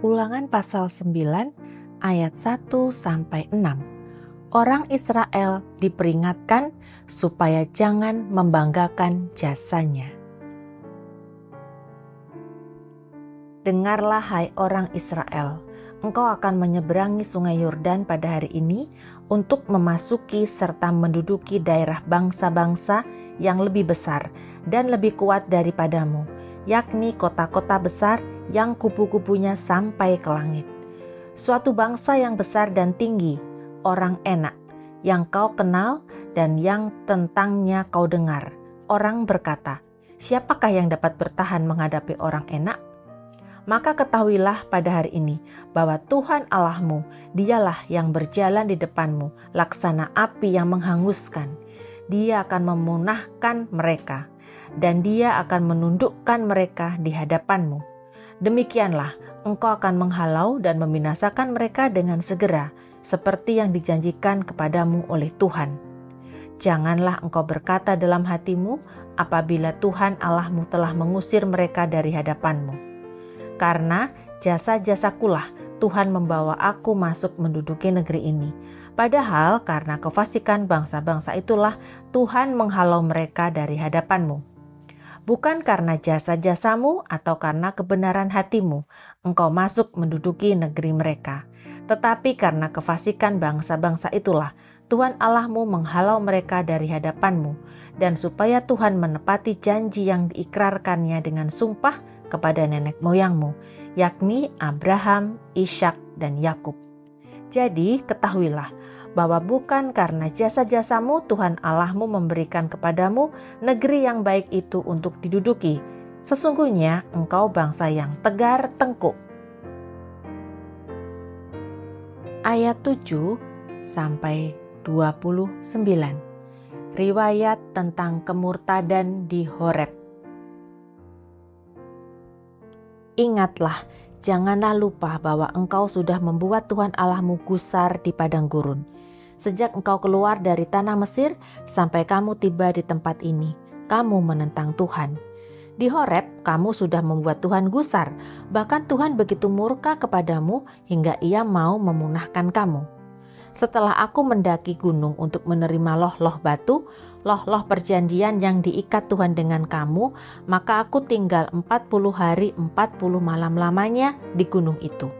Ulangan pasal 9 ayat 1-6. Orang Israel diperingatkan supaya jangan membanggakan jasanya. Dengarlah hai orang Israel, engkau akan menyeberangi sungai Yordan pada hari ini untuk memasuki serta menduduki daerah bangsa-bangsa yang lebih besar dan lebih kuat daripadamu, yakni kota-kota besar yang kubu-kubunya sampai ke langit. Suatu bangsa yang besar dan tinggi, orang Enak, yang kau kenal dan yang tentangnya kau dengar. Orang berkata, siapakah yang dapat bertahan menghadapi orang Enak? Maka ketahuilah pada hari ini bahwa Tuhan Allahmu, dialah yang berjalan di depanmu, laksana api yang menghanguskan. Dia akan memunahkan mereka, dan dia akan menundukkan mereka di hadapanmu. Demikianlah, engkau akan menghalau dan membinasakan mereka dengan segera, seperti yang dijanjikan kepadamu oleh Tuhan. Janganlah engkau berkata dalam hatimu, apabila Tuhan Allahmu telah mengusir mereka dari hadapanmu. Karena jasa-jasakulah Tuhan membawa aku masuk menduduki negeri ini. Padahal karena kefasikan bangsa-bangsa itulah Tuhan menghalau mereka dari hadapanmu. Bukan karena jasa-jasamu atau karena kebenaran hatimu, engkau masuk menduduki negeri mereka. Tetapi karena kefasikan bangsa-bangsa itulah Tuhan Allahmu menghalau mereka dari hadapanmu. Dan supaya Tuhan menepati janji yang diikrarkannya dengan sumpah kepada nenek moyangmu, yakni Abraham, Ishak, dan Yakub. Jadi ketahuilah bahwa bukan karena jasa-jasamu Tuhan Allahmu memberikan kepadamu negeri yang baik itu untuk diduduki. Sesungguhnya engkau bangsa yang tegar tengkuk. Ayat 7-29. Riwayat tentang kemurtadan di Horeb. Ingatlah, janganlah lupa bahwa engkau sudah membuat Tuhan Allahmu gusar di padang gurun. Sejak engkau keluar dari tanah Mesir sampai kamu tiba di tempat ini, kamu menentang Tuhan. Di Horeb kamu sudah membuat Tuhan gusar, bahkan Tuhan begitu murka kepadamu hingga ia mau memunahkan kamu. Setelah aku mendaki gunung untuk menerima loh-loh batu, loh-loh perjanjian yang diikat Tuhan dengan kamu, maka aku tinggal 40 hari 40 malam lamanya di gunung itu.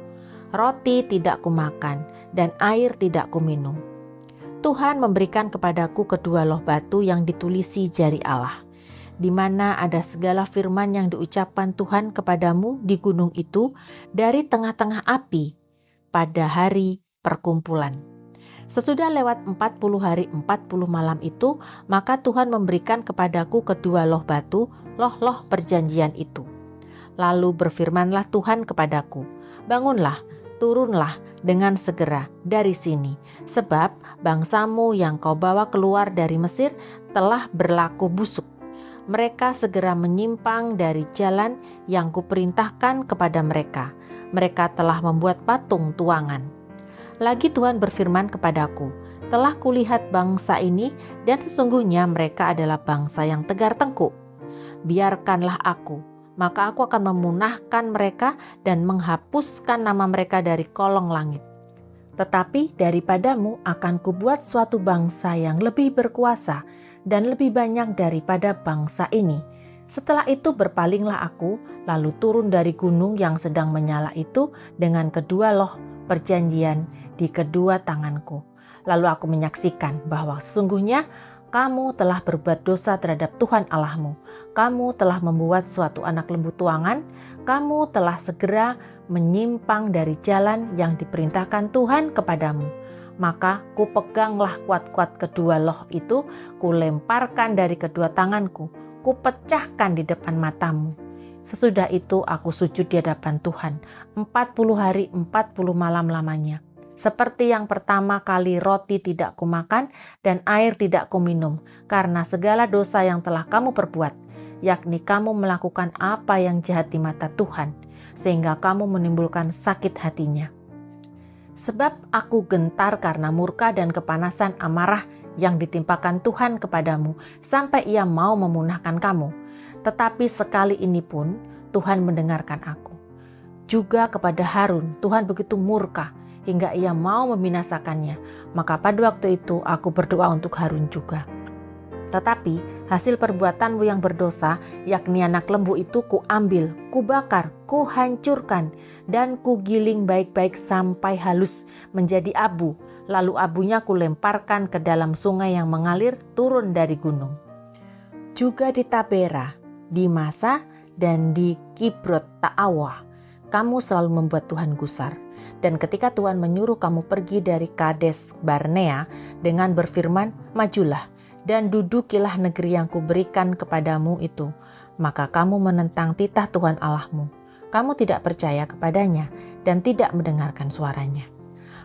Roti tidak kumakan dan air tidak kuminum. Tuhan memberikan kepadaku kedua loh batu yang ditulisi jari Allah, di mana ada segala firman yang diucapkan Tuhan kepadamu di gunung itu dari tengah-tengah api pada hari perkumpulan. Sesudah lewat 40 hari 40 malam itu, maka Tuhan memberikan kepadaku kedua loh batu, loh-loh perjanjian itu. Lalu berfirmanlah Tuhan kepadaku, bangunlah, turunlah dengan segera dari sini, sebab bangsamu yang kau bawa keluar dari Mesir telah berlaku busuk. Mereka segera menyimpang dari jalan yang kuperintahkan kepada mereka. Mereka telah membuat patung tuangan. Lagi Tuhan berfirman kepadaku, telah kulihat bangsa ini dan sesungguhnya mereka adalah bangsa yang tegar tengkuk. Biarkanlah aku, maka aku akan memunahkan mereka dan menghapuskan nama mereka dari kolong langit. Tetapi daripadamu akan kubuat suatu bangsa yang lebih berkuasa dan lebih banyak daripada bangsa ini. Setelah itu berpalinglah aku, lalu turun dari gunung yang sedang menyala itu dengan kedua loh perjanjian di kedua tanganku. Lalu aku menyaksikan bahwa sesungguhnya kamu telah berbuat dosa terhadap Tuhan Allahmu. Kamu telah membuat suatu anak lembu tuangan. Kamu telah segera menyimpang dari jalan yang diperintahkan Tuhan kepadamu. Maka kupeganglah kuat-kuat kedua loh itu, kulemparkan dari kedua tanganku, kupecahkan di depan matamu. Sesudah itu aku sujud di hadapan Tuhan 40 hari 40 malam lamanya. Seperti yang pertama kali roti tidak kumakan dan air tidak kuminum, karena segala dosa yang telah kamu perbuat, yakni kamu melakukan apa yang jahat di mata Tuhan, sehingga kamu menimbulkan sakit hatinya. Sebab aku gentar karena murka dan kepanasan amarah yang ditimpakan Tuhan kepadamu, sampai ia mau memunahkan kamu. Tetapi sekali ini pun Tuhan mendengarkan aku. Juga kepada Harun Tuhan begitu murka hingga ia mau membinasakannya. Maka pada waktu itu aku berdoa untuk Harun juga. Tetapi hasil perbuatanmu yang berdosa, yakni anak lembu itu kuambil, kubakar, kuhancurkan, dan kugiling baik-baik sampai halus menjadi abu. Lalu abunya kulemparkan ke dalam sungai yang mengalir turun dari gunung. Juga di Tabera, di Masa, dan di Kibrot Ta'awa, kamu selalu membuat Tuhan gusar. Dan ketika Tuhan menyuruh kamu pergi dari Kades Barnea dengan berfirman, majulah dan dudukilah negeri yang kuberikan kepadamu itu, maka kamu menentang titah Tuhan Allahmu. Kamu tidak percaya kepadanya dan tidak mendengarkan suaranya.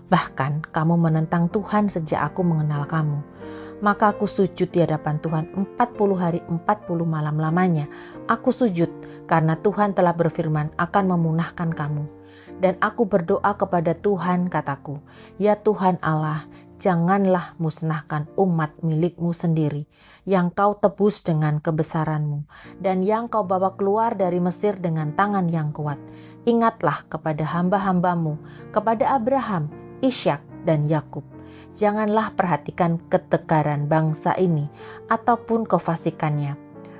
Bahkan kamu menentang Tuhan sejak aku mengenal kamu. Maka aku sujud di hadapan Tuhan 40 hari 40 malam lamanya. Aku sujud karena Tuhan telah berfirman akan memunahkan kamu. Dan aku berdoa kepada Tuhan, kataku, ya Tuhan Allah, janganlah musnahkan umat milikmu sendiri, yang kau tebus dengan kebesaranmu, dan yang kau bawa keluar dari Mesir dengan tangan yang kuat. Ingatlah kepada hamba-hambamu, kepada Abraham, Ishak, dan Yakub. Janganlah perhatikan ketegaran bangsa ini, ataupun kefasikannya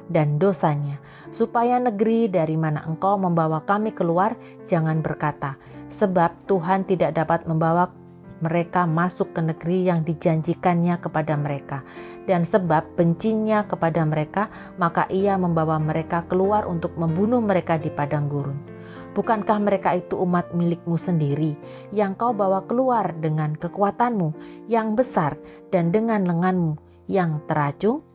dan dosanya, supaya negeri dari mana engkau membawa kami keluar, jangan berkata, sebab Tuhan tidak dapat membawa mereka masuk ke negeri yang dijanjikannya kepada mereka, dan sebab bencinya kepada mereka, maka ia membawa mereka keluar untuk membunuh mereka di padang gurun. Bukankah mereka itu umat milikmu sendiri, yang kau bawa keluar dengan kekuatanmu yang besar dan dengan lenganmu yang teracung?